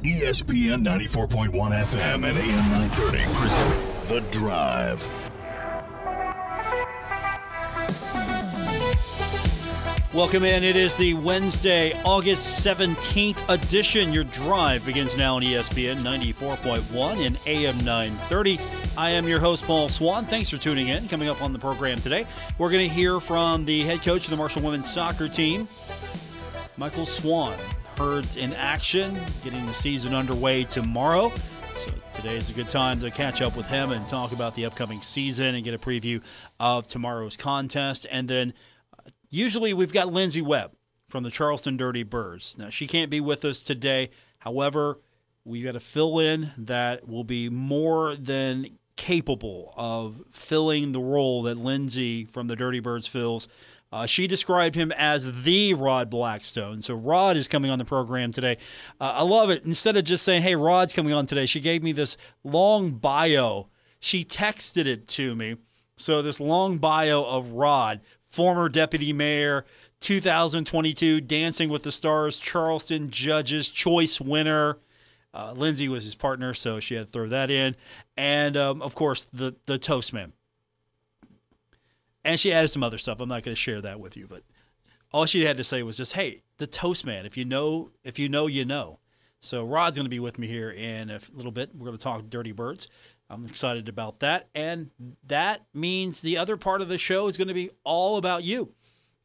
ESPN 94.1 FM and AM 930 present The Drive. Welcome in. It is the Wednesday, August 17th edition. Your drive begins now on ESPN 94.1 and AM 930. I am your host, Paul Swann. Thanks for tuning in. Coming up on the program today, we're going to hear from the head coach of the Marshall women's soccer team, Michael Swan. Herds in action, getting the season underway tomorrow. So today is a good time to catch up with him and talk about the upcoming season and get a preview of tomorrow's contest. And then usually we've got Lindsay Webb from the Charleston Dirty Birds. Now, she can't be with us today. However, we've got to fill in that will be more than capable of filling the role that Lindsay from the Dirty Birds fills. She described him as the Rod Blackstone. So Rod is coming on the program today. I love it. Instead of just saying, hey, Rod's coming on today, she gave me this long bio. She texted it to me. So this long bio of Rod, former deputy mayor, 2022 Dancing with the Stars, Charleston Judges Choice winner. Lindsay was his partner, so she had to throw that in. And, of course, the Toastman. And she added some other stuff. I'm not going to share that with you, but all she had to say was just, hey, the Toastman, if you know, you know. So Rod's going to be with me here in a little bit. We're going to talk Dirty Birds. I'm excited about that. And that means the other part of the show is going to be all about you.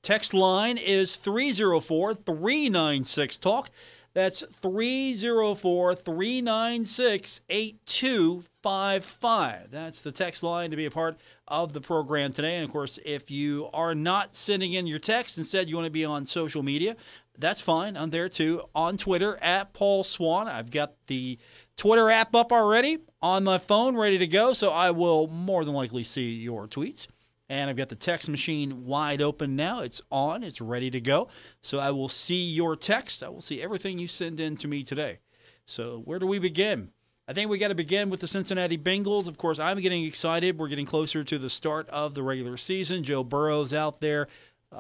Text line is 304-396-TALK. That's 304-396-8255. That's the text line to be a part of the program today. And, of course, if you are not sending in your text, instead you want to be on social media, that's fine. I'm there, too, on Twitter, at Paul Swann. I've got the Twitter app up already on my phone, ready to go, so I will more than likely see your tweets. And I've got the text machine wide open now. It's on. It's ready to go. So I will see your text. I will see everything you send in to me today. So where do we begin? I think we got to begin with the Cincinnati Bengals. Of course, I'm getting excited. We're getting closer to the start of the regular season. Joe Burrow's out there.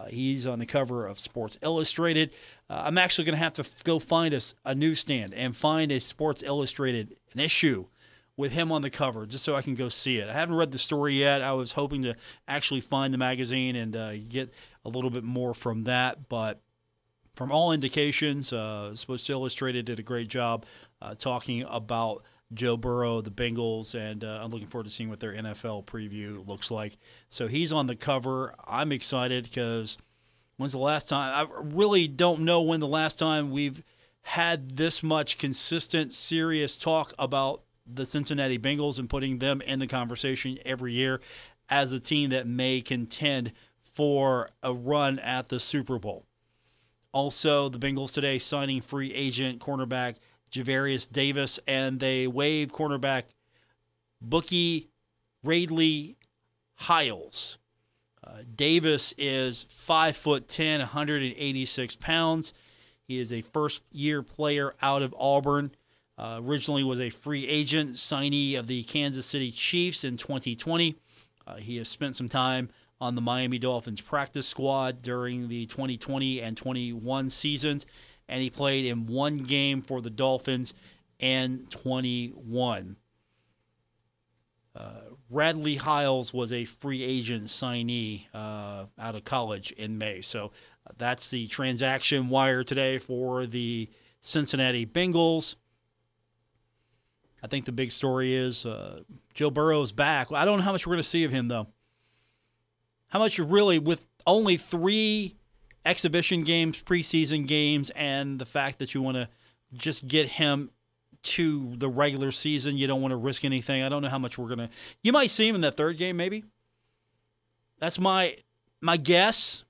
He's on the cover of Sports Illustrated. I'm actually going to have to go find a newsstand and find a Sports Illustrated, an issue with him on the cover, just so I can go see it. I haven't read the story yet. I was hoping to actually find the magazine and get a little bit more from that. But from all indications, Sports Illustrated did a great job talking about Joe Burrow, the Bengals, and I'm looking forward to seeing what their NFL preview looks like. So he's on the cover. I'm excited because when's the last time? I really don't know when the last time we've had this much consistent, serious talk about the Cincinnati Bengals and putting them in the conversation every year as a team that may contend for a run at the Super Bowl. Also, the Bengals today signing free agent cornerback Javarius Davis, and they waived cornerback Bookie Radley Hiles. Davis is 5'10", 186 pounds. He is a first-year player out of Auburn. Originally was a free agent signee of the Kansas City Chiefs in 2020. He has spent some time on the Miami Dolphins practice squad during the 2020 and 21 seasons, and he played in one game for the Dolphins in 21. Radley Hiles was a free agent signee out of college in May. So that's the transaction wire today for the Cincinnati Bengals. I think the big story is Joe Burrow's back. I don't know how much we're going to see of him, though. How much really, with only 3 exhibition games, preseason games, and the fact that you want to just get him to the regular season, you don't want to risk anything. I don't know how much we're going to – you might see him in that third game maybe. That's my guess.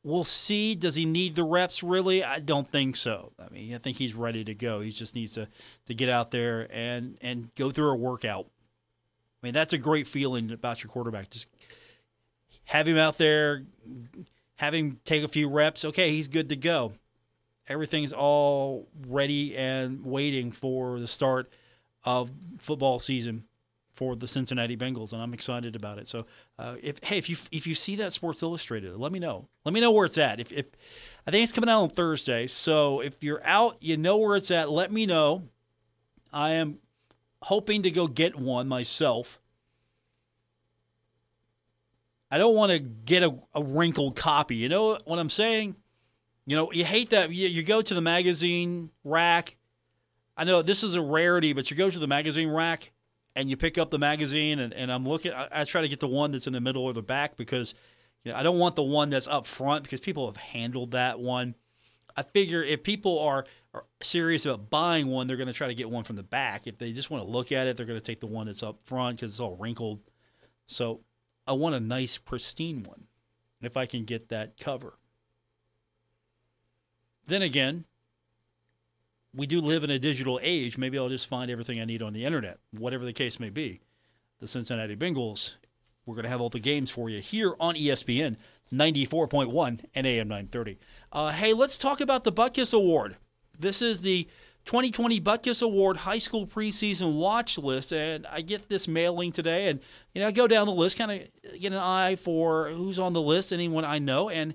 We'll see. Does he need the reps, really? I don't think so. I mean, I think he's ready to go. He just needs to get out there and go through a workout. I mean, that's a great feeling about your quarterback. Just have him out there, have him take a few reps. Okay, he's good to go. Everything's all ready and waiting for the start of football season for the Cincinnati Bengals, and I'm excited about it. So, if you see that Sports Illustrated, let me know. Let me know where it's at. If I think it's coming out on Thursday, so if you're out, you know where it's at. Let me know. I am hoping to go get one myself. I don't want to get a wrinkled copy. You know what I'm saying? You know, you hate that. You go to the magazine rack. I know this is a rarity, but you go to the magazine rack and you pick up the magazine, and I'm looking. I try to get the one that's in the middle or the back because I don't want the one that's up front because people have handled that one. I figure if people are serious about buying one, they're going to try to get one from the back. If they just want to look at it, they're going to take the one that's up front because it's all wrinkled. So I want a nice, pristine one if I can get that cover. Then again, we do live in a digital age. Maybe I'll just find everything I need on the internet, whatever the case may be. The Cincinnati Bengals, we're going to have all the games for you here on ESPN 94.1 and AM 930. Hey, let's talk about the Butkus Award. This is the 2020 Butkus Award High School Preseason Watch List, and I get this mailing today, and I go down the list, kind of get an eye for who's on the list, anyone I know, and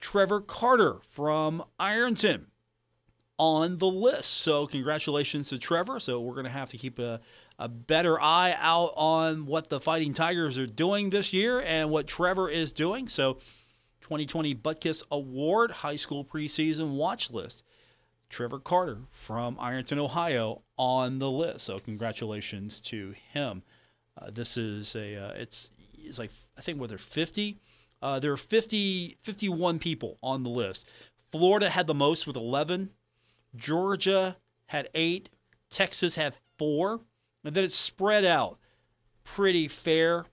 Trevor Carter from Ironton on the list. So congratulations to Trevor. So we're going to have to keep a better eye out on what the Fighting Tigers are doing this year and what Trevor is doing. So 2020 Butkus Award High School Preseason Watch List. Trevor Carter from Ironton, Ohio on the list. So congratulations to him. This is it's like, I think, whether 50. There are 51 people on the list. Florida had the most with 11. Georgia had 8. Texas had 4. And then it's spread out pretty fair.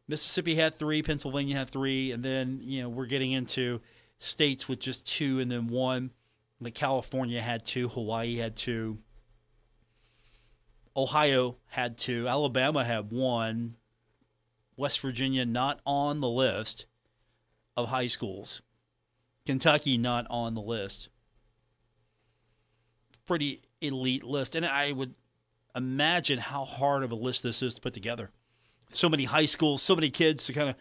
Mississippi had 3. Pennsylvania had 3. And then, we're getting into states with just 2 and then 1. Like California had 2. Hawaii had 2. Ohio had 2. Alabama had 1. West Virginia not on the list of high schools. Kentucky not on the list. Pretty elite list. And I would imagine how hard of a list this is to put together. So many high schools, so many kids to kind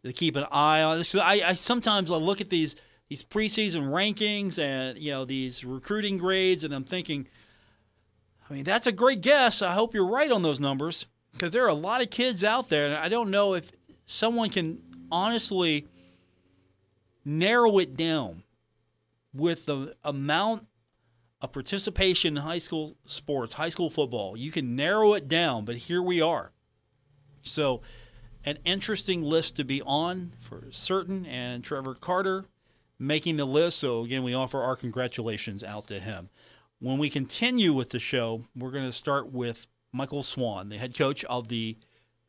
of keep an eye on. So I sometimes I look at these preseason rankings and these recruiting grades, and I'm thinking, that's a great guess. I hope you're right on those numbers because there are a lot of kids out there, and I don't know if someone can honestly narrow it down with the amount of participation in high school sports, high school football. You can narrow it down, but here we are. So an interesting list to be on for certain, and Trevor Carter making the list. So again, we offer our congratulations out to him. When we continue with the show, we're going to start with Michael Swan, the head coach of the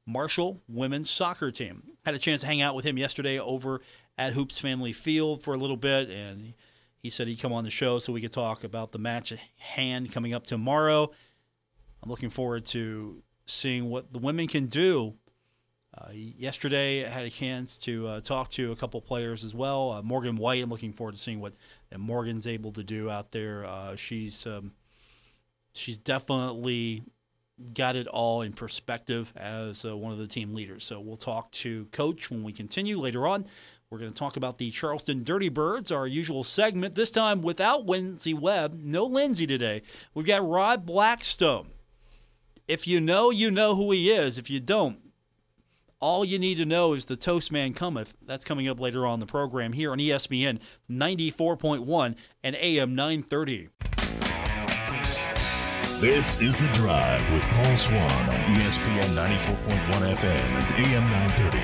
Marshall women's soccer team. Had a chance to hang out with him yesterday over at Hoops Family Field for a little bit, and he said he'd come on the show so we could talk about the match at hand coming up tomorrow. I'm looking forward to seeing what the women can do. Yesterday, I had a chance to talk to a couple players as well. Morgan White, I'm looking forward to seeing what Morgan's able to do out there. She's definitely got it all in perspective as one of the team leaders. So we'll talk to Coach when we continue later on. We're going to talk about the Charleston Dirty Birds, our usual segment, this time without Lindsay Webb. No Lindsay today. We've got Rod Blackstone. If you know, you know who he is. If you don't, all you need to know is the Toast Man Cometh. That's coming up later on in the program here on ESPN 94.1 and AM 930. This is The Drive with Paul Swann on ESPN 94.1 FM and AM 930.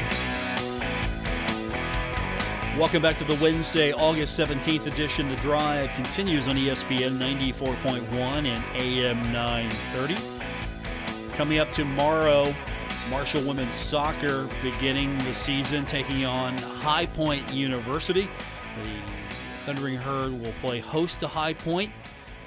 Welcome back to the Wednesday, August 17th edition. The Drive continues on ESPN 94.1 and AM 930. Coming up tomorrow, Marshall women's soccer beginning the season, taking on High Point University. The Thundering Herd will play host to High Point.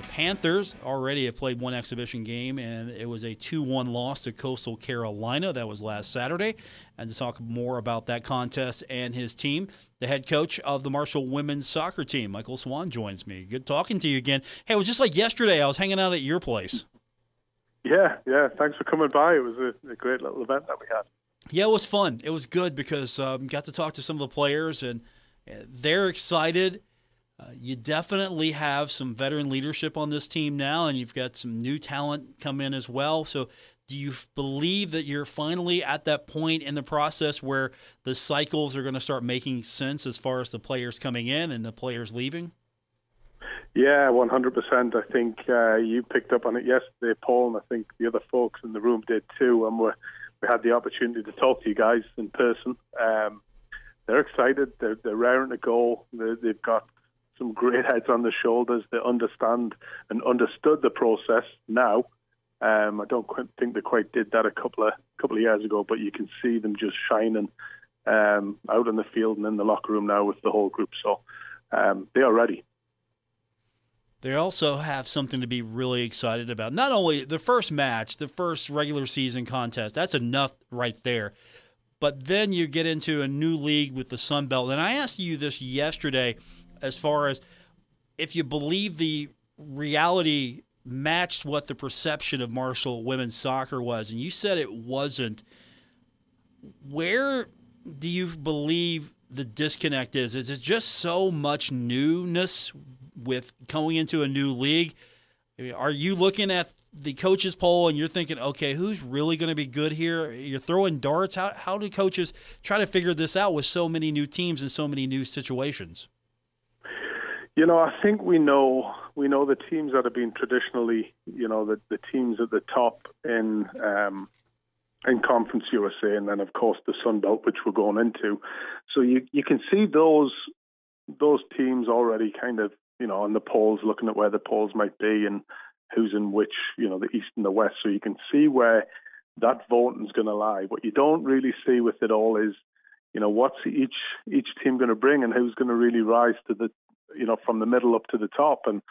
The Panthers already have played one exhibition game, and it was a 2-1 loss to Coastal Carolina. That was last Saturday. And to talk more about that contest and his team, the head coach of the Marshall women's soccer team, Michael Swan, joins me. Good talking to you again. Hey, it was just like yesterday. I was hanging out at your place. Yeah. Thanks for coming by. It was a great little event that we had. Yeah, it was fun. It was good because got to talk to some of the players, and they're excited. You definitely have some veteran leadership on this team now, and you've got some new talent come in as well. So do you believe that you're finally at that point in the process where the cycles are going to start making sense as far as the players coming in and the players leaving? Yeah, 100%. I think you picked up on it yesterday, Paul, and I think the other folks in the room did too. And we had the opportunity to talk to you guys in person. They're excited. They're raring to go. They've got some great heads on their shoulders. They understand and understood the process now. I don't think they quite did that a couple of years ago, but you can see them just shining out in the field and in the locker room now with the whole group. So they are ready. They also have something to be really excited about. Not only the first match, the first regular season contest, that's enough right there. But then you get into a new league with the Sun Belt. And I asked you this yesterday as far as if you believe the reality matched what the perception of Marshall women's soccer was. And you said it wasn't. Where do you believe the disconnect is? Is it just so much newness with going into a new league? Are you looking at the coaches poll and you're thinking, okay, who's really going to be good here? You're throwing darts. How do coaches try to figure this out with so many new teams and so many new situations? I think we know the teams that have been traditionally, the teams at the top in Conference USA, and then of course the Sun Belt, which we're going into. So you can see those teams already kind of, on the polls, looking at where the polls might be and who's in which, the East and the West. So you can see where that voting's going to lie. What you don't really see with it all is, what's each team going to bring and who's going to really rise to the, from the middle up to the top. And,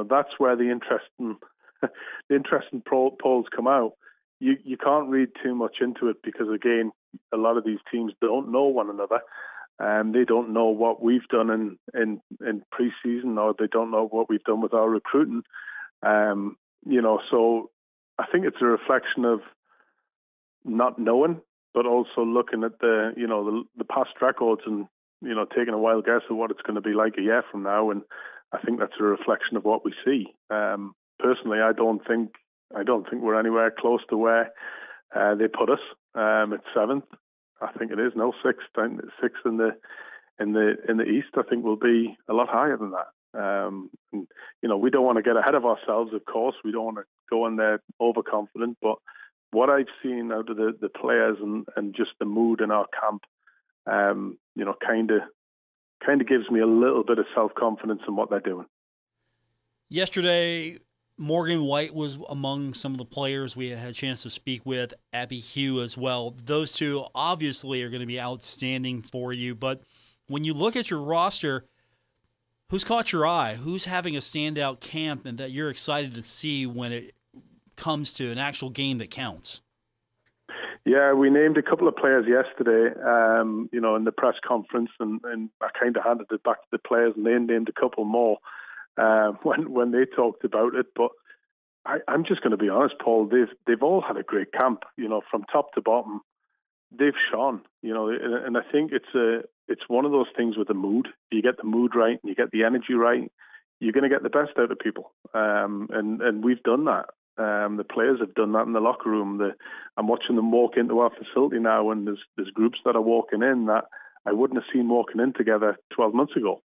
that's where the interesting polls come out. You can't read too much into it because, again, a lot of these teams don't know one another. They don't know what we've done in preseason, or they don't know what we've done with our recruiting. So I think it's a reflection of not knowing, but also looking at the past records and taking a wild guess at what it's going to be like a year from now. And I think that's a reflection of what we see. Personally, I don't think we're anywhere close to where they put us. It's seventh. I think it is now sixth in the East. I think we'll be a lot higher than that. We don't want to get ahead of ourselves. Of course, we don't want to go in there overconfident. But what I've seen out of the players and just the mood in our camp, kind of gives me a little bit of self-confidence in what they're doing. Yesterday, Morgan White was among some of the players we had a chance to speak with, Abby Hugh as well. Those two obviously are going to be outstanding for you. But when you look at your roster, who's caught your eye? Who's having a standout camp and that you're excited to see when it comes to an actual game that counts? Yeah, we named a couple of players yesterday, in the press conference, and I kind of handed it back to the players, and they named a couple more when they talked about it. But I'm just going to be honest, Paul. They've all had a great camp, from top to bottom. They've shone, and I think it's one of those things with the mood. You get the mood right, and you get the energy right, you're going to get the best out of people, and we've done that. The players have done that in the locker room. I'm watching them walk into our facility now, and there's groups that are walking in that I wouldn't have seen walking in together 12 months ago.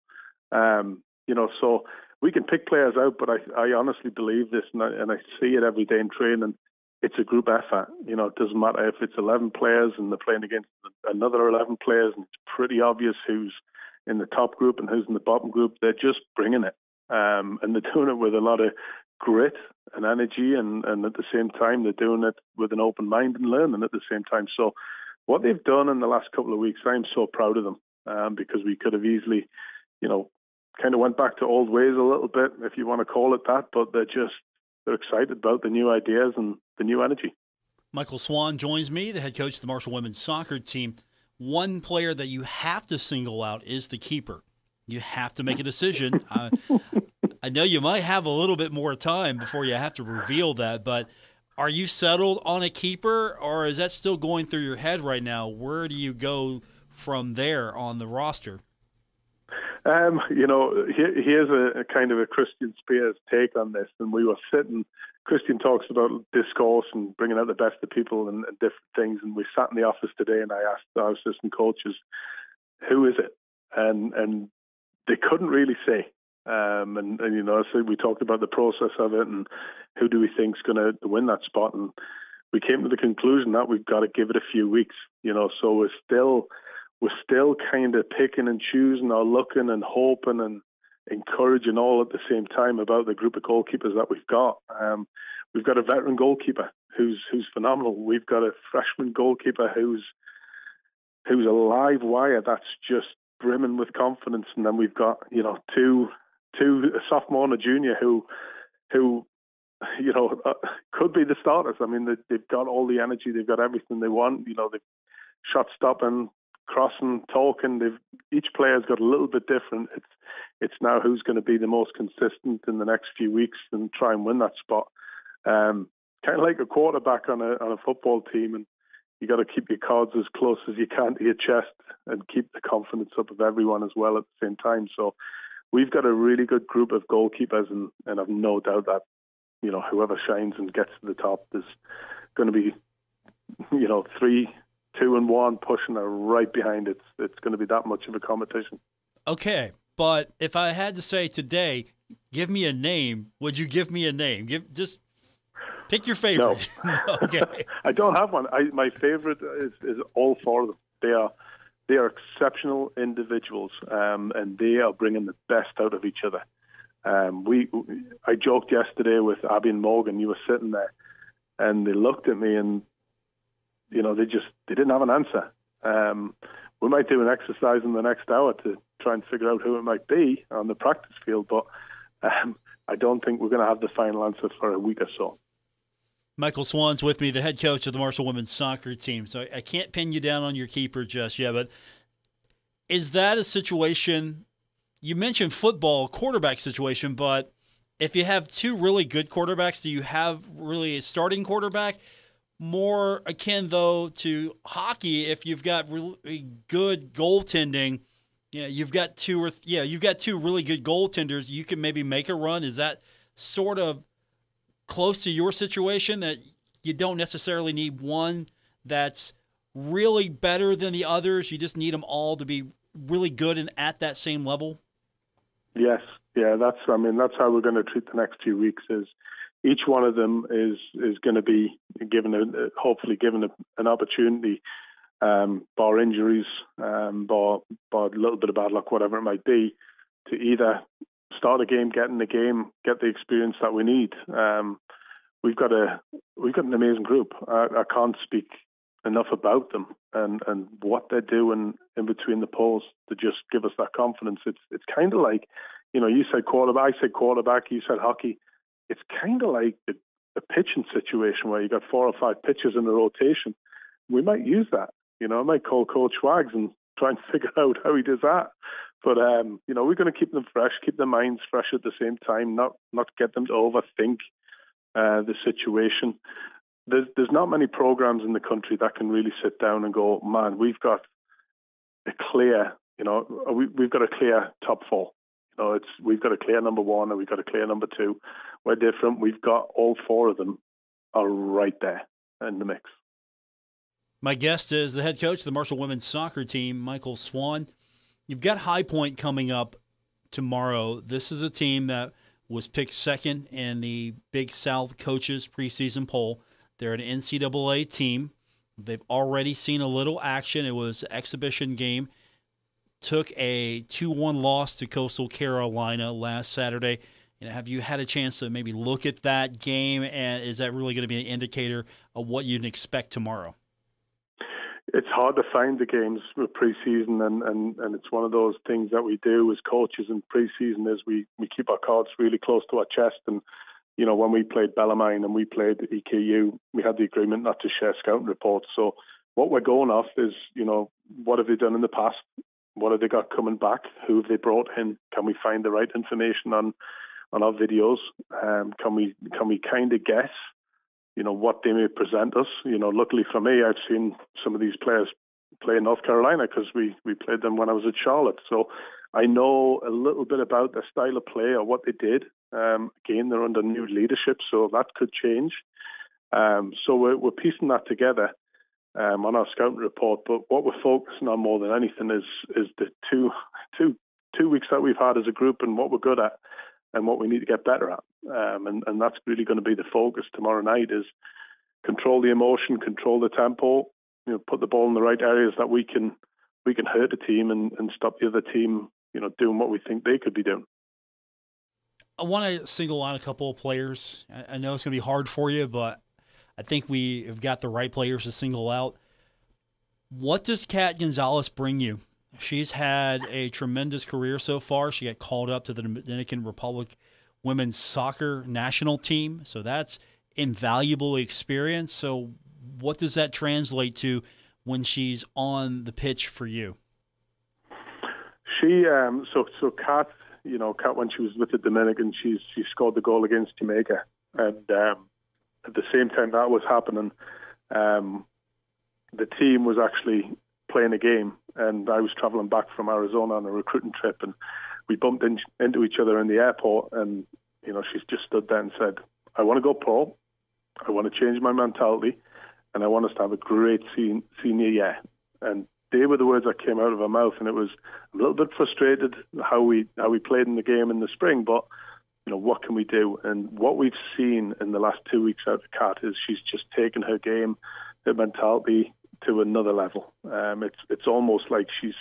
So we can pick players out, but I honestly believe this, and I see it every day in training. It's a group effort. It doesn't matter if it's 11 players and they're playing against another 11 players, and it's pretty obvious who's in the top group and who's in the bottom group. They're just bringing it, and they're doing it with a lot of grit and energy, and at the same time they're doing it with an open mind and learning at the same time. So what they've done in the last couple of weeks, I'm so proud of them, because we could have easily, kind of went back to old ways a little bit, if you want to call it that, but they're excited about the new ideas and the new energy. Michael Swan joins me, the head coach of the Marshall women's soccer team. One player that you have to single out is the keeper. You have to make a decision. I know you might have a little bit more time before you have to reveal that, but are you settled on a keeper, or is that still going through your head right now? Where do you go from there on the roster? Here's a kind of a Christian Spears take on this. And we were sitting, Christian talks about discourse and bringing out the best of people and different things. And we sat in the office today and I asked our assistant coaches, who is it? And they couldn't really say. So we talked about the process of it and who do we think is going to win that spot. And we came to the conclusion that we've got to give it a few weeks, so we're still kind of picking and choosing or looking and hoping and encouraging all at the same time about the group of goalkeepers that we've got. We've got a veteran goalkeeper who's phenomenal. We've got a freshman goalkeeper who's a live wire that's just brimming with confidence, and then we've got two a sophomore and a junior who could be the starters. I mean, they've got all the energy, they've got everything they want. They've shot stopping, crossing, talking. Each player's got a little bit different. It's now who's going to be the most consistent in the next few weeks and try and win that spot. Kind of like a quarterback on a football team, and you got to keep your cards as close as you can to your chest and keep the confidence up of everyone as well at the same time. So we've got a really good group of goalkeepers, and I've no doubt that whoever shines and gets to the top, there's going to be 3, 2, and 1 pushing her right behind it. It's going to be that much of a competition. Okay, but if I had to say today, give me a name, would you give me a name? Just pick your favorite. No. Okay. I don't have one. My favorite is all 4 of them. They are exceptional individuals, and they are bringing the best out of each other. I joked yesterday with Abby and Morgan. You were sitting there, and they looked at me, and they didn't have an answer. We might do an exercise in the next hour to try and figure out who it might be on the practice field, but I don't think we're going to have the final answer for a week or so. Michael Swan's with me, the head coach of the Marshall women's soccer team. So I can't pin you down on your keeper just yet, but is that a situation? You mentioned football quarterback situation, but if you have 2 really good quarterbacks, do you have really a starting quarterback? More akin, though, to hockey, if you've got really good goaltending, you've got 2 really good goaltenders, you can maybe make a run. Is that sort of close to your situation, that you don't necessarily need one that's really better than the others? You just need them all to be really good and at that same level? Yes. Yeah, that's how we're going to treat the next 2 weeks. Is each one of them is going to be hopefully given an opportunity, bar injuries, bar a little bit of bad luck, whatever it might be, to either start a game, get in the game, get the experience that we need. We've got an amazing group. I can't speak enough about them and what they're doing in between the poles to just give us that confidence. It's kind of like, you said quarterback, I said quarterback, you said hockey. It's kind of like a pitching situation where you got 4 or 5 pitchers in a rotation. We might use that. I might call Coach Wags and try and figure out how he does that. But we're going to keep them fresh, keep their minds fresh at the same time, not get them to overthink the situation. There's not many programs in the country that can really sit down and go, man, we've got a clear, we've got a clear top 4. We've got a clear number 1 and we've got a clear number 2. We're different. We've got all 4 of them are right there in the mix. My guest is the head coach of the Marshall women's soccer team, Michael Swan. You've got High Point coming up tomorrow. This is a team that was picked second in the Big South coaches preseason poll. They're an NCAA team. They've already seen a little action. It was an exhibition game. Took a 2-1 loss to Coastal Carolina last Saturday. Have you had a chance to maybe look at that game, and is that really going to be an indicator of what you can expect tomorrow? It's hard to find the games with preseason, and it's one of those things that we do as coaches in preseason is we keep our cards really close to our chest. And when we played Bellarmine and we played EKU, we had the agreement not to share scouting reports. So what we're going off is what have they done in the past? What have they got coming back? Who have they brought in? Can we find the right information on on our videos. Can we kind of guess, what they may present us? Luckily for me, I've seen some of these players play in North Carolina because we played them when I was at Charlotte. So I know a little bit about their style of play or what they did. Again, they're under new leadership, so that could change. So we're piecing that together on our scouting report. But what we're focusing on more than anything is the two weeks that we've had as a group and what we're good at and what we need to get better at. And that's really going to be the focus tomorrow night, is control the emotion, control the tempo, put the ball in the right areas that we can hurt the team and stop the other team, doing what we think they could be doing. I want to single out a couple of players. I know it's going to be hard for you, but I think we have got the right players to single out. What does Kat Gonzalez bring you? She's had a tremendous career so far. She got called up to the Dominican Republic women's soccer national team, so that's invaluable experience. So what does that translate to when she's on the pitch for you? She so Kat, Kat, when she was with the Dominican, she scored the goal against Jamaica, and at the same time that was happening, the team was actually playing a game, and I was traveling back from Arizona on a recruiting trip, and we bumped into each other in the airport, and she's just stood there and said, "I want to go pro, I want to change my mentality, and I want us to have a great senior year." And they were the words that came out of her mouth, and it was a little bit frustrated how we played in the game in the spring, but what can we do? And what we've seen in the last 2 weeks out of Kat is she's just taken her game, her mentality to another level. It's almost like she's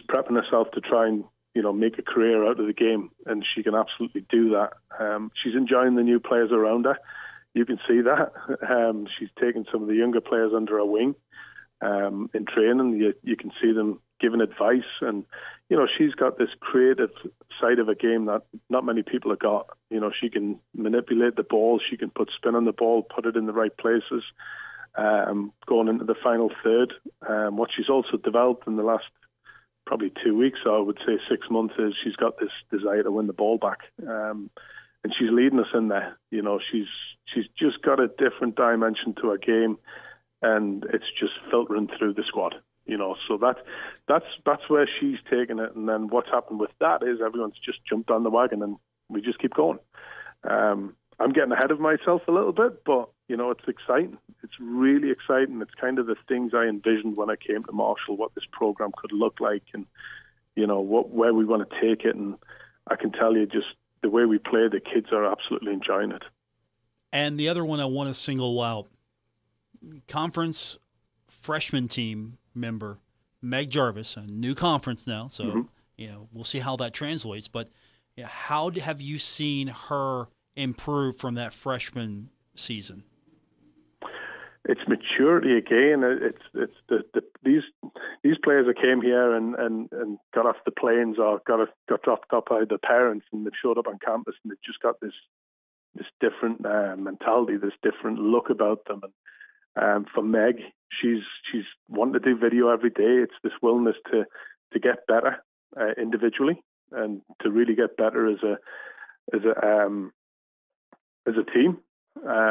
prepping herself to try and make a career out of the game, and she can absolutely do that. She's enjoying the new players around her. You can see that. She's taken some of the younger players under her wing in training. You can see them giving advice, and she's got this creative side of a game that not many people have got. She can manipulate the ball, she can put spin on the ball, put it in the right places. Going into the final third, what she's also developed in the last probably 2 weeks, or I would say 6 months, is she's got this desire to win the ball back, and she's leading us in there. She's just got a different dimension to her game, and it's just filtering through the squad. So that's where she's taken it, and then what's happened with that is everyone's just jumped on the wagon, and we just keep going. I'm getting ahead of myself a little bit, but it's exciting. It's really exciting. It's kind of the things I envisioned when I came to Marshall, what this program could look like, and where we want to take it. And I can tell you, just the way we play, the kids are absolutely enjoying it. And the other one I want to single out, conference freshman team member Meg Jarvis, a new conference now, so we'll see how that translates. But how have you seen her improve from that freshman season? It's maturity again. It's these players that came here and got off the planes or got dropped off by their parents, and they've showed up on campus, and they've just got this different mentality, this different look about them. And for Meg, she's wanting to do video every day. It's this willingness to get better individually and to really get better as a team.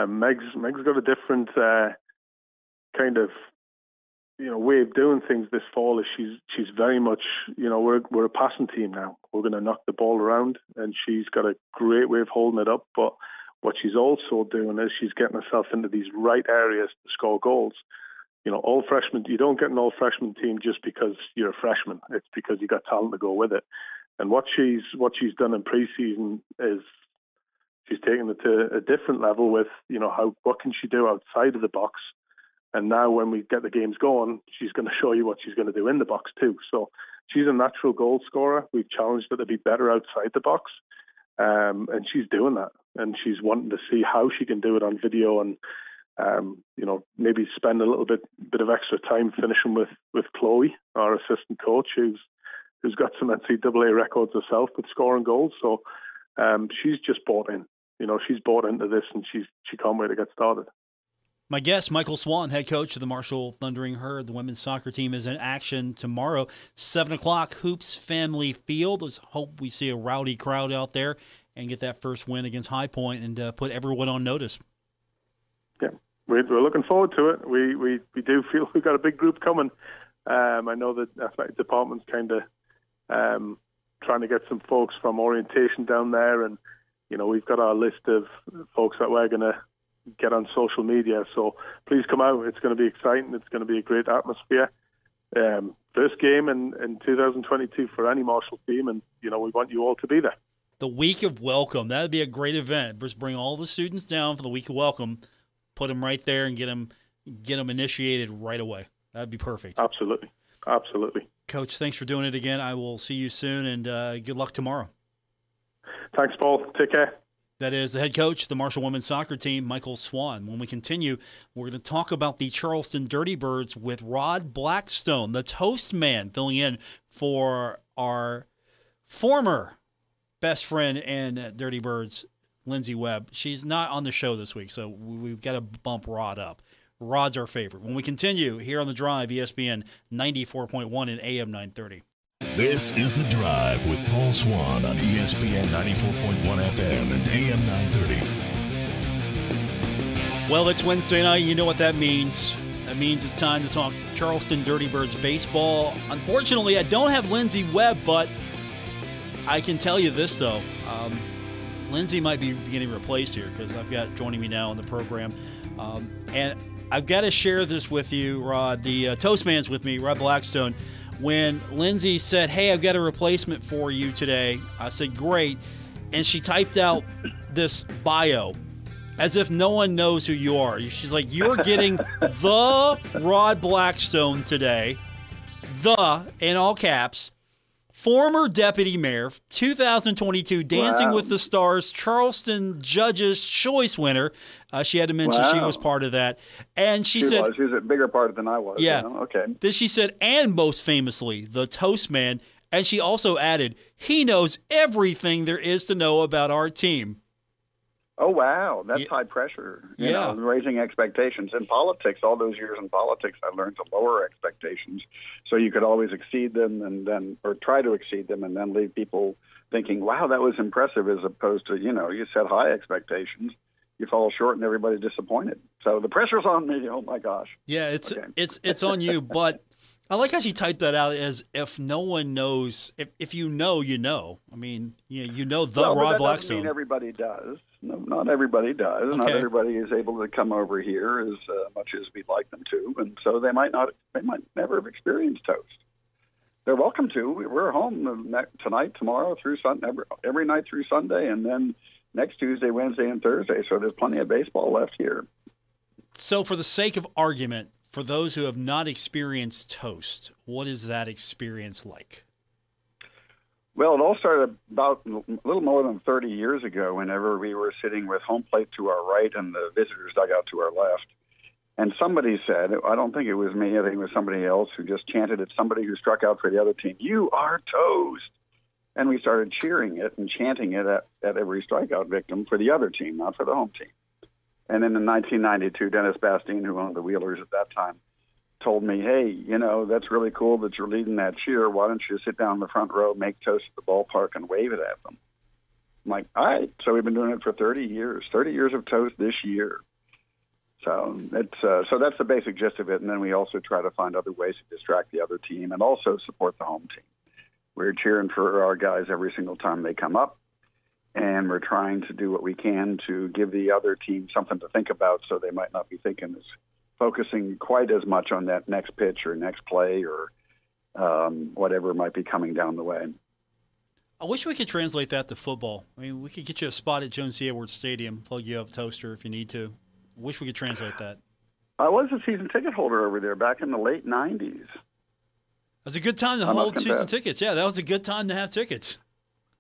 Meg's got a different kind of way of doing things this fall. Is she's very much we're a passing team now. We're going to knock the ball around, and she's got a great way of holding it up. But what she's also doing is she's getting herself into these right areas to score goals. All freshmen, you don't get an all freshman team just because you're a freshman. It's because you got talent to go with it. And what she's done in preseason is she's taken it to a different level with, what can she do outside of the box? And now when we get the games going, she's going to show you what she's going to do in the box too. So she's a natural goal scorer. We've challenged her to be better outside the box. And she's doing that. And she's wanting to see how she can do it on video, and, maybe spend a little bit of extra time finishing with Chloe, our assistant coach, who's got some NCAA records herself with scoring goals. So she's just bought in. She's bought into this, and she can't wait to get started. My guest, Michael Swan, head coach of the Marshall Thundering Herd. The women's soccer team is in action tomorrow, 7 o'clock, Hoops Family Field. Let's hope we see a rowdy crowd out there. and get that first win against High Point and put everyone on notice. Yeah, we're looking forward to it. We do feel we've got a big group coming. I know that the athletic department's kind of trying to get some folks from orientation down there, and we've got our list of folks that we're going to get on social media. So please come out. It's going to be exciting. It's going to be a great atmosphere. First game in 2022 for any Marshall team, and we want you all to be there. The week of welcome, that would be a great event. Just bring all the students down for the week of welcome, put them right there, and get them initiated right away. That'd be perfect. Absolutely. Coach, thanks for doing it again. I will see you soon, and good luck tomorrow. Thanks, Paul. Take care. That is the head coach of the Marshall women's soccer team, Michael Swan. When we continue, we're going to talk about the Charleston Dirty Birds with Rod Blackstone, the toast man, filling in for our former best friend in Dirty Birds, Lindsay Webb. She's not on the show this week, so we've got to bump Rod up. Rod's our favorite. When we continue here on The Drive, ESPN 94.1 and AM 930. This is The Drive with Paul Swann on ESPN 94.1 FM and AM 930. Well, it's Wednesday night. You know what that means. That means it's time to talk Charleston Dirty Birds baseball. Unfortunately, I don't have Lindsay Webb, but I can tell you this, though. Lindsay might be getting replaced here because I've got joining me now on the program. And I've got to share this with you, Rod. The Toastman's with me, Rod Blackstone. When Lindsay said, "Hey, I've got a replacement for you today," I said, "Great." And she typed out this bio as if no one knows who you are. She's like, "You're getting the Rod Blackstone today." The, in all caps, former deputy mayor, 2022 Dancing with the Stars, Charleston Judge's Choice winner. She had to mention she was part of that. And she said, she was a bigger part than I was. Yeah. Okay. Then she said, and most famously, the Toast Man. And she also added, he knows everything there is to know about our team. Oh, wow. That's high pressure. You know, raising expectations. In politics, all those years in politics, I learned to lower expectations so you could always exceed them or try to exceed them and then leave people thinking, wow, that was impressive, as opposed to, you set high expectations. You fall short and everybody's disappointed. So the pressure's on me. Oh, my gosh. Yeah, it's on you. But I like how she typed that out as if no one knows. If you know, you know. I mean, the Rod Blackstone. Doesn't mean everybody does. No, not everybody does. Okay. Not everybody is able to come over here as much as we'd like them to, and so they might never have experienced toast. They're welcome to. We're home tonight, tomorrow, through Sunday, every night through Sunday, and then next Tuesday, Wednesday, and Thursday. So there's plenty of baseball left here. So for the sake of argument, for those who have not experienced toast, what is that experience like? Well, it all started about a little more than 30 years ago, whenever we were sitting with home plate to our right and the visitors' dugout to our left. And somebody said, I don't think it was me, I think it was somebody else who just chanted at somebody who struck out for the other team, "You are toast." And we started cheering it and chanting it at every strikeout victim for the other team, not for the home team. And then in 1992, Dennis Bastine, who owned the Wheelers at that time, told me, "Hey, that's really cool that you're leading that cheer. Why don't you sit down in the front row, make toast at the ballpark, and wave it at them?" I'm like, all right. So we've been doing it for 30 years. 30 years of toast this year. So that's the basic gist of it. And then we also try to find other ways to distract the other team and also support the home team. We're cheering for our guys every single time they come up, and we're trying to do what we can to give the other team something to think about, so they might not be focusing quite as much on that next pitch or next play or whatever might be coming down the way. I wish we could translate that to football. I mean, we could get you a spot at Jones C. Edwards Stadium, plug you up a toaster if you need to. I wish we could translate that. I was a season ticket holder over there back in the late 90s. It was a good time to hold season tickets. Yeah, that was a good time to have tickets.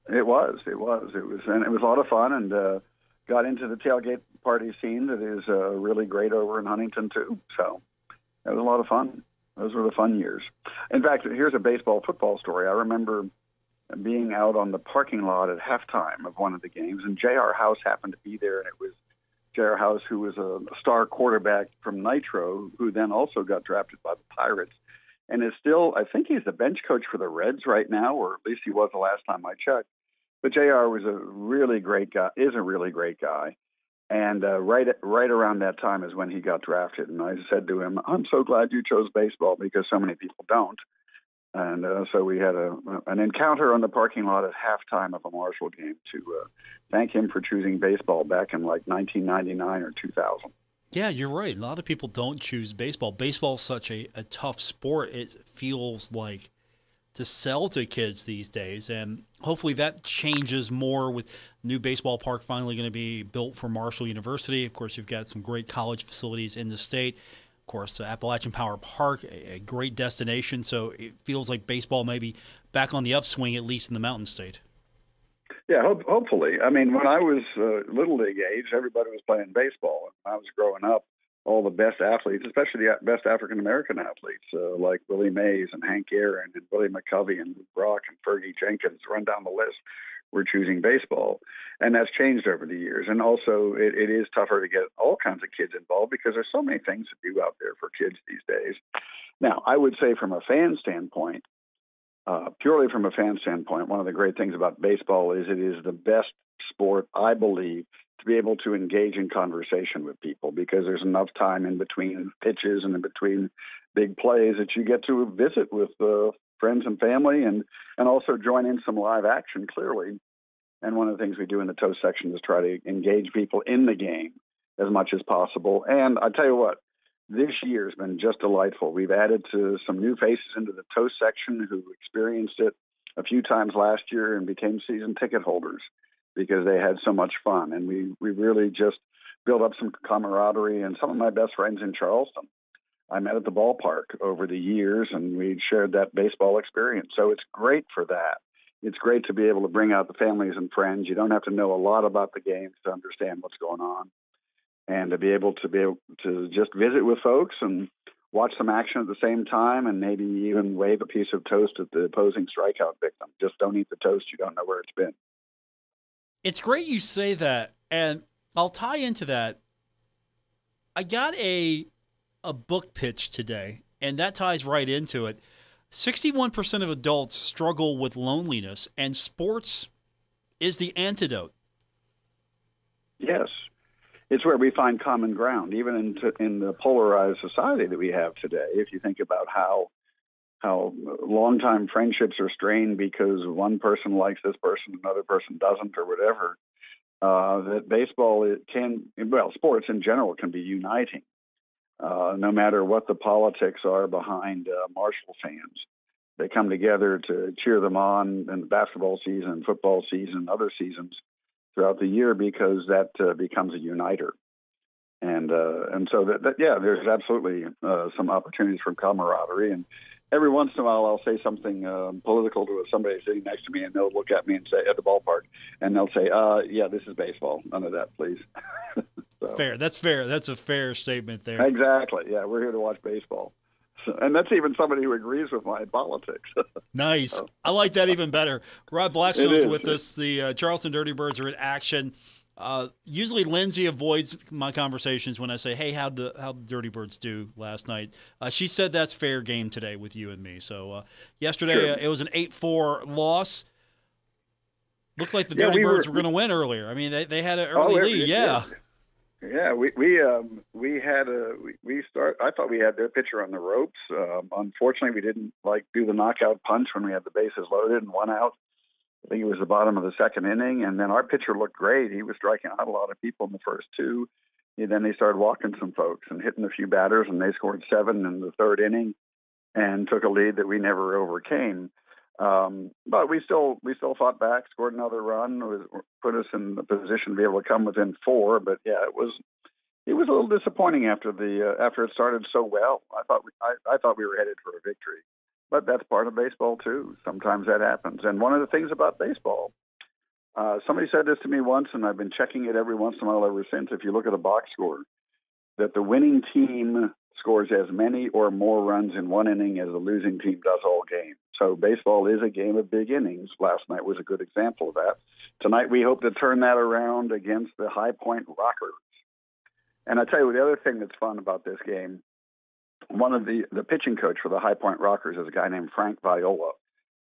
It was, and it was a lot of fun, and got into the tailgate party scene that is really great over in Huntington too. So it was a lot of fun. Those were the fun years. In fact, here's a football story. I remember being out on the parking lot at halftime of one of the games, and J.R. House happened to be there, and it was J.R. House, who was a star quarterback from Nitro, who then also got drafted by the Pirates, and is still, I think he's the bench coach for the Reds right now, or at least he was the last time I checked. But JR was a really great guy, is a really great guy. And right around that time is when he got drafted. And I said to him, I'm so glad you chose baseball because so many people don't. And so we had an encounter on the parking lot at halftime of a Marshall game to thank him for choosing baseball back in like 1999 or 2000. Yeah, you're right. A lot of people don't choose baseball. Baseball is such a tough sport. It feels like to sell to kids these days, and hopefully that changes more with new baseball park finally going to be built for Marshall University. Of course, you've got some great college facilities in the state. Of course, Appalachian Power Park, a great destination, so it feels like baseball may be back on the upswing, at least in the Mountain State. Yeah, hopefully. I mean, when I was Little League age, everybody was playing baseball. When I was growing up, all the best athletes, especially the best African-American athletes, like Willie Mays and Hank Aaron and Willie McCovey and Lou Brock and Fergie Jenkins, run down the list, were choosing baseball. And that's changed over the years. And also, it is tougher to get all kinds of kids involved because there's so many things to do out there for kids these days. Now, I would say from a fan standpoint, purely from a fan standpoint, one of the great things about baseball is it is the best sport, I believe, to be able to engage in conversation with people because there's enough time in between pitches and in between big plays that you get to visit with friends and family and also join in some live action, clearly. And one of the things we do in the toast section is try to engage people in the game as much as possible. And I tell you what, this year has been just delightful. We've added to some new faces into the toast section who experienced it a few times last year and became season ticket holders because they had so much fun. And we really just built up some camaraderie. And some of my best friends in Charleston I met at the ballpark over the years, and we shared that baseball experience. So it's great for that. It's great to be able to bring out the families and friends. You don't have to know a lot about the games to understand what's going on. And to be able to just visit with folks and watch some action at the same time and maybe even wave a piece of toast at the opposing strikeout victim. Just don't eat the toast. You don't know where it's been. It's great you say that, and I'll tie into that. I got a book pitch today, and that ties right into it. 61% of adults struggle with loneliness, and sports is the antidote. Yes. It's where we find common ground, even in the polarized society that we have today. If you think about how longtime friendships are strained because one person likes this person, another person doesn't, or whatever, that baseball sports in general can be uniting, no matter what the politics are behind Marshall fans. They come together to cheer them on in the basketball season, football season, other seasons throughout the year because that becomes a uniter. And so there's absolutely some opportunities for camaraderie. And every once in a while, I'll say something political to somebody sitting next to me, and they'll look at me and say, at the ballpark, and they'll say, yeah, this is baseball. None of that, please. So. Fair. That's fair. That's a fair statement there. Exactly. Yeah, we're here to watch baseball. And that's even somebody who agrees with my politics. Nice. I like that even better. Rod Blackstone is with us. The Charleston Dirty Birds are in action. Usually Lindsay avoids my conversations when I say, hey, how'd the Dirty Birds do last night? She said that's fair game today with you and me. So yesterday sure. It was an 8-4 loss. Looked like the Dirty Birds were going to win earlier. I mean, they had an early lead. Yeah. Yeah, we had I thought we had their pitcher on the ropes. Unfortunately, we didn't do the knockout punch when we had the bases loaded and 1 out. I think it was the bottom of the second inning, and then our pitcher looked great. He was striking out a lot of people in the first two. And then they started walking some folks and hitting a few batters, and they scored 7 in the third inning and took a lead that we never overcame. But we still fought back, scored another run, put us in the position to be able to come within 4. But yeah, it was a little disappointing after it started so well. I thought we were headed for a victory, but that's part of baseball too. Sometimes that happens. And one of the things about baseball, somebody said this to me once, and I've been checking it every once in a while ever since. If you look at a box score, that the winning team scores as many or more runs in one inning as the losing team does all game. So baseball is a game of big innings. Last night was a good example of that. Tonight we hope to turn that around against the High Point Rockers. And I tell you, the other thing that's fun about this game, one of the pitching coach for the High Point Rockers is a guy named Frank Viola,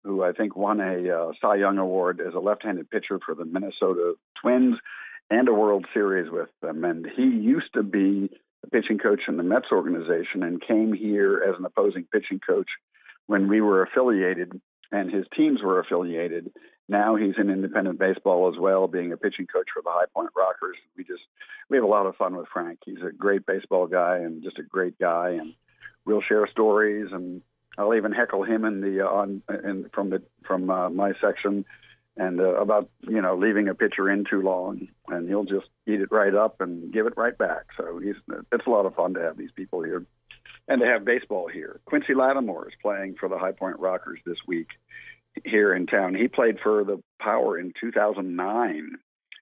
who I think won a Cy Young Award as a left-handed pitcher for the Minnesota Twins and a World Series with them. And he used to be a pitching coach in the Mets organization and came here as an opposing pitching coach when we were affiliated and his teams were affiliated. Now he's in independent baseball as well, being a pitching coach for the High Point Rockers. We have a lot of fun with Frank. He's a great baseball guy and just a great guy, and we'll share stories, and I'll even heckle him from my section and about leaving a pitcher in too long, and he'll just eat it right up and give it right back. So it's a lot of fun to have these people here and to have baseball here. Quincy Lattimore is playing for the High Point Rockers this week here in town. He played for the Power in 2009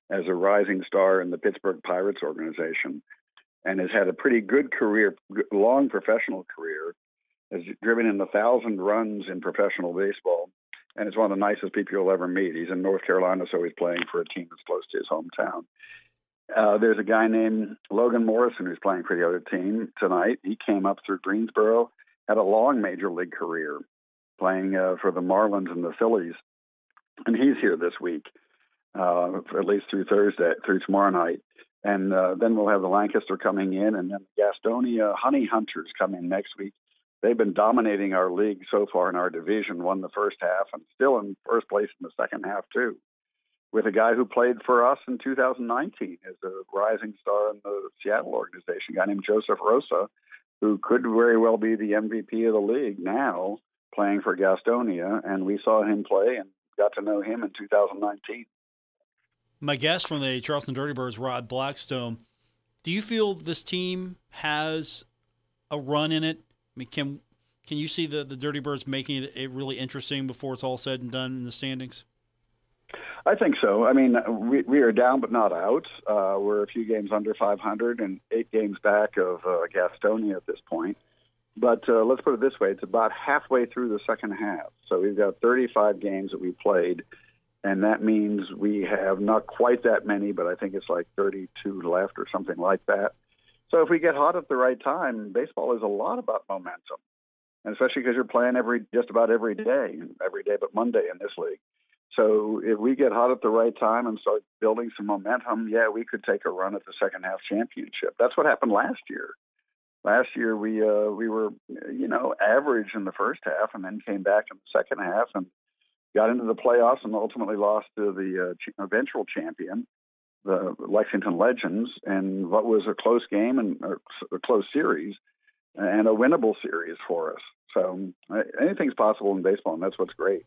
as a rising star in the Pittsburgh Pirates organization, and has had a pretty good career, long professional career, has driven in 1,000 runs in professional baseball, and is one of the nicest people you'll ever meet. He's in North Carolina, so he's playing for a team that's close to his hometown. There's a guy named Logan Morrison who's playing for the other team tonight. He came up through Greensboro, had a long major league career, playing for the Marlins and the Phillies, and he's here this week, at least through tomorrow night. And then we'll have the Lancaster coming in, and then the Gastonia Honey Hunters come in next week. They've been dominating our league so far in our division, won the first half, and still in first place in the second half, too, with a guy who played for us in 2019 as a rising star in the Seattle organization, a guy named Joseph Rosa, who could very well be the MVP of the league now, playing for Gastonia, and we saw him play and got to know him in 2019. My guest from the Charleston Dirty Birds, Rod Blackstone, do you feel this team has a run in it? I mean, can you see the Dirty Birds making it really interesting before it's all said and done in the standings? I think so. I mean, we are down but not out. We're a few games under 500 and 8 games back of Gastonia at this point. But let's put it this way. It's about halfway through the second half. So we've got 35 games that we played, and that means we have not quite that many, but I think it's like 32 left or something like that. So if we get hot at the right time, baseball is a lot about momentum, and especially because you're playing just about every day but Monday in this league. So if we get hot at the right time and start building some momentum, we could take a run at the second half championship. That's what happened last year. Last year we were average in the first half, and then came back in the second half and got into the playoffs and ultimately lost to the eventual champion, the Lexington Legends, and what was a close game and a close series and a winnable series for us. So anything's possible in baseball, and that's what's great.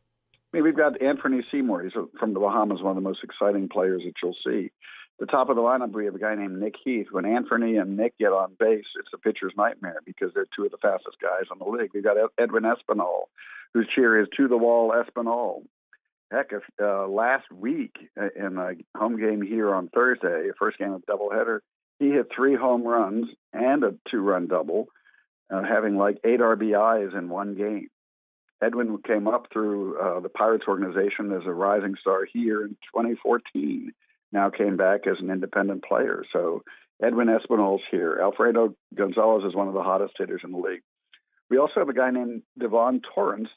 I mean, we've got Anthony Seymour. He's from the Bahamas, one of the most exciting players that you'll see. The top of the lineup, we have a guy named Nick Heath. When Anthony and Nick get on base, it's a pitcher's nightmare because they're two of the fastest guys in the league. We've got Edwin Espinal, whose cheer is "To the Wall, Espinal." Heck, last week in a home game here on Thursday, first game of doubleheader, he hit 3 home runs and a 2-run double, having like 8 RBIs in one game. Edwin came up through the Pirates organization as a rising star here in 2014, now came back as an independent player. So Edwin Espinal's here. Alfredo Gonzalez is one of the hottest hitters in the league. We also have a guy named Devon Torrance,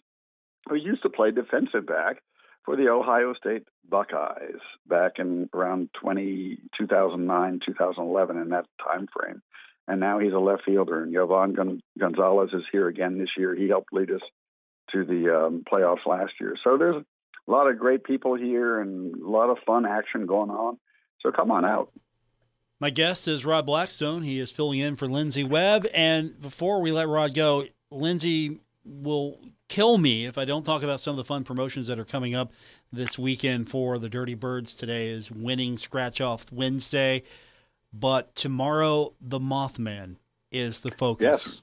who used to play defensive back for the Ohio State Buckeyes back in around 2009, 2011, in that time frame. And now he's a left fielder. And Yovan Gonzalez is here again this year. He helped lead us to the playoffs last year. So there's a lot of great people here and a lot of fun action going on. So come on out. My guest is Rod Blackstone. He is filling in for Lindsey Webb. And before we let Rod go, Lindsey will kill me if I don't talk about some of the fun promotions that are coming up this weekend for the Dirty Birds. Today is Winning Scratch-Off Wednesday. But tomorrow, the Mothman is the focus. Yes.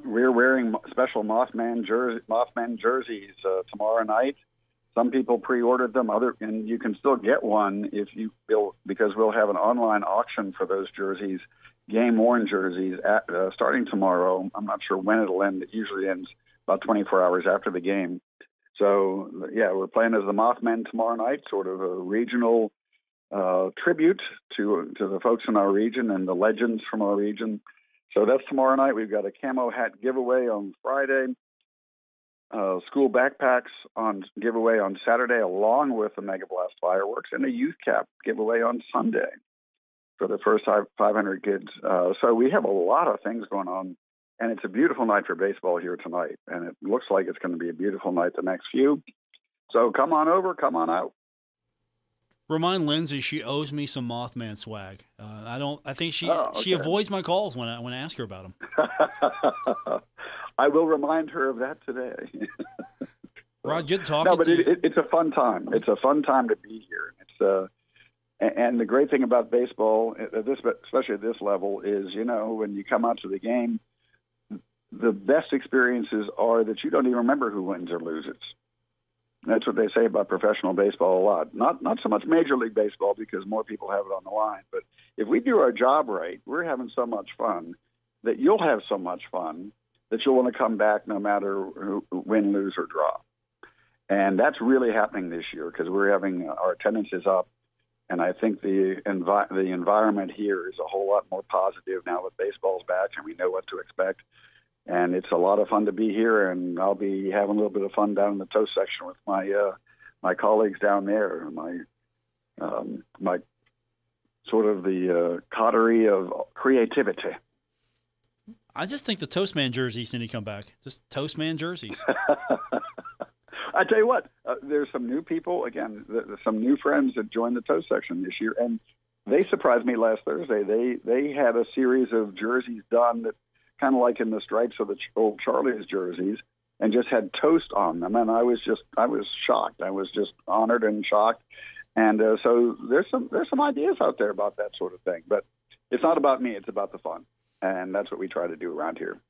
We're wearing special Mothman jerseys tomorrow night. Some people pre-ordered them, and you can still get one because we'll have an online auction for those jerseys, game-worn jerseys, starting tomorrow. I'm not sure when it'll end. It usually ends about 24 hours after the game. So, we're playing as the Mothman tomorrow night, sort of a regional tribute to the folks in our region and the legends from our region. So that's tomorrow night. We've got a camo hat giveaway on Friday. school backpacks on giveaway on Saturday, along with the Mega Blast fireworks, and a youth cap giveaway on Sunday for the first 500 kids. So we have a lot of things going on, and it's a beautiful night for baseball here tonight, and it looks like it's going to be a beautiful night the next few. So come on over, come on out. Remind Lindsay she owes me some Mothman swag. I think she avoids my calls when I ask her about them. I will remind her of that today. Rod, good talking to you. No, but it's a fun time. It's a fun time to be here. It's and the great thing about baseball, especially at this level, is when you come out to the game, the best experiences are that you don't even remember who wins or loses. That's what they say about professional baseball a lot. Not so much Major League Baseball because more people have it on the line. But if we do our job right, we're having so much fun that you'll have so much fun that you'll want to come back no matter win, lose, or draw. And that's really happening this year because we're having our attendance is up. And I think the environment here is a whole lot more positive now that baseball's back and we know what to expect. And it's a lot of fun to be here, and I'll be having a little bit of fun down in the toast section with my colleagues down there, my sort of the coterie of creativity. I just think the Toastman jerseys need to come back. Just Toastman jerseys. I tell you what, there's some new people, again, some new friends that joined the toast section this year, and they surprised me last Thursday. They had a series of jerseys done that kind of like in the stripes of the old Charlie's jerseys, and just had toast on them. And I was shocked. I was just honored and shocked. And so there's some ideas out there about that sort of thing. But it's not about me. It's about the fun. And that's what we try to do around here.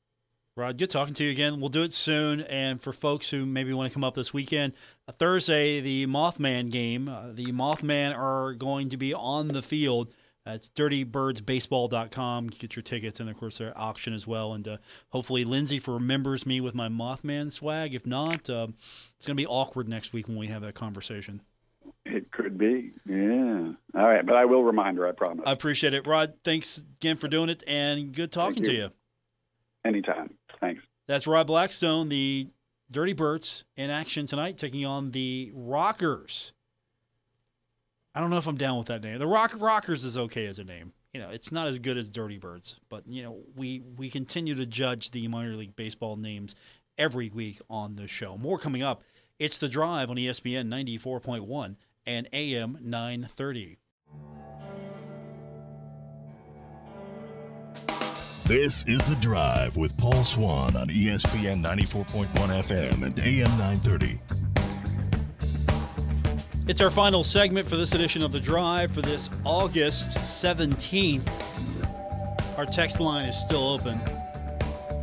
Rod, good talking to you again. We'll do it soon. And for folks who maybe want to come up this weekend, Thursday, the Mothman game, the Mothman are going to be on the field. It's dirtybirdsbaseball.com. Get your tickets, and, of course, their auction as well. And hopefully Lindsay remembers me with my Mothman swag. If not, it's going to be awkward next week when we have that conversation. It could be, yeah. All right, but I will remind her, I promise. I appreciate it. Rod, thanks again for doing it, and good talking to you. Anytime. Thanks. That's Rod Blackstone, the Dirty Birds, in action tonight, taking on the Rockers. I don't know if I'm down with that name. The Rockers is okay as a name. It's not as good as Dirty Birds, but we continue to judge the minor league baseball names every week on the show. More coming up. It's The Drive on ESPN 94.1 and AM 930. This is The Drive with Paul Swann on ESPN 94.1 FM and AM 930. It's our final segment for this edition of The Drive for this August 17th. Our text line is still open.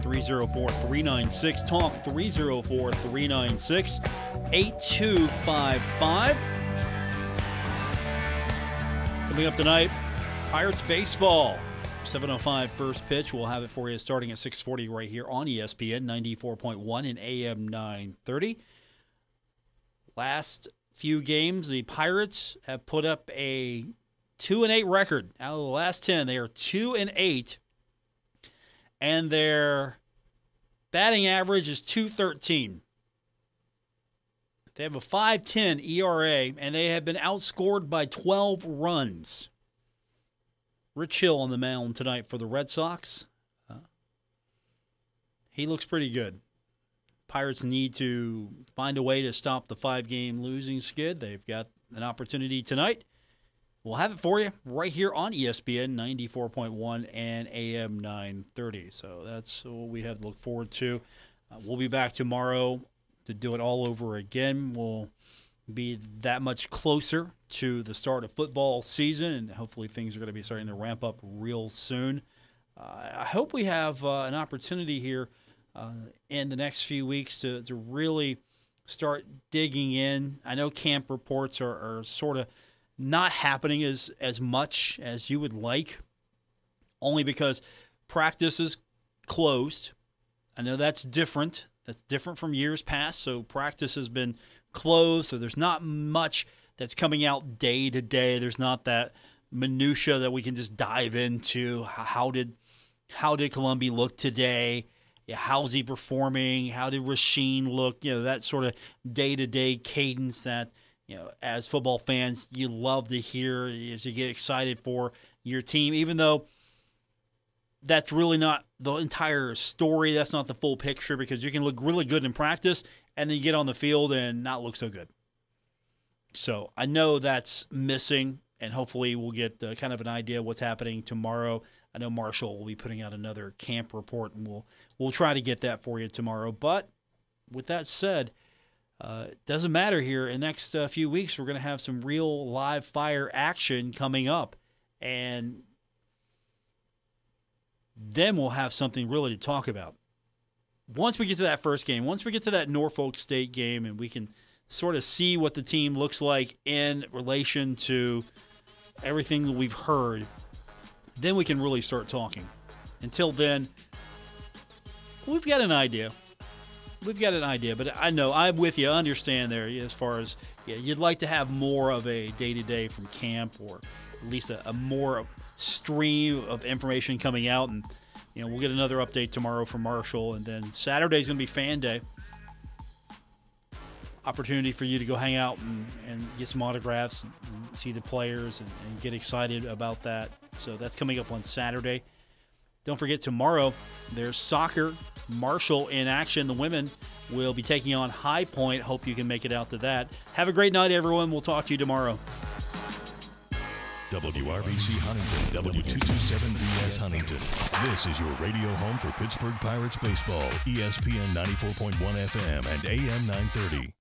304-396-TALK, 304-396-8255. Coming up tonight, Pirates baseball. 7:05 first pitch. We'll have it for you starting at 6:40 right here on ESPN 94.1 and AM 930. Last few games, the Pirates have put up a 2-8 record. Out of the last 10, they are 2-8, and their batting average is .213. They have a 5.10 ERA, and they have been outscored by 12 runs. Rich Hill on the mound tonight for the Red Sox. He looks pretty good. Pirates need to find a way to stop the 5-game losing skid. They've got an opportunity tonight. We'll have it for you right here on ESPN 94.1 and AM 930. So that's what we have to look forward to. We'll be back tomorrow to do it all over again. We'll be that much closer to the start of football season, and hopefully things are going to be starting to ramp up real soon. I hope we have an opportunity here in the next few weeks to really start digging in. I know camp reports are sort of not happening as much as you would like, only because practice is closed. I know that's different. That's different from years past, so practice has been closed, so there's not much that's coming out day to day. There's not that minutia that we can just dive into. How did Columbia look today? how's he performing? How did Rasheen look? That sort of day-to-day cadence that, as football fans, you love to hear as you get excited for your team, even though that's really not the entire story. That's not the full picture, because you can look really good in practice and then you get on the field and not look so good. So I know that's missing, and hopefully we'll get kind of an idea of what's happening tomorrow. I know Marshall will be putting out another camp report, and we'll try to get that for you tomorrow. But with that said, it doesn't matter here. In the next few weeks, we're going to have some real live fire action coming up, and then we'll have something really to talk about. Once we get to that first game, once we get to that Norfolk State game, and we can sort of see what the team looks like in relation to everything that we've heard, then we can really start talking. Until then, we've got an idea. But I know I'm with you. I understand there as far as, you'd like to have more of a day-to-day from camp, or at least a more stream of information coming out. And, we'll get another update tomorrow from Marshall. And then Saturday's going to be fan day. Opportunity for you to go hang out and get some autographs and see the players and get excited about that. So that's coming up on Saturday. Don't forget, tomorrow there's soccer, Marshall in action. The women will be taking on High Point. Hope you can make it out to that. Have a great night, everyone. We'll talk to you tomorrow. WRBC Huntington, W227BS Huntington. This is your radio home for Pittsburgh Pirates baseball, ESPN 94.1 FM and AM 930.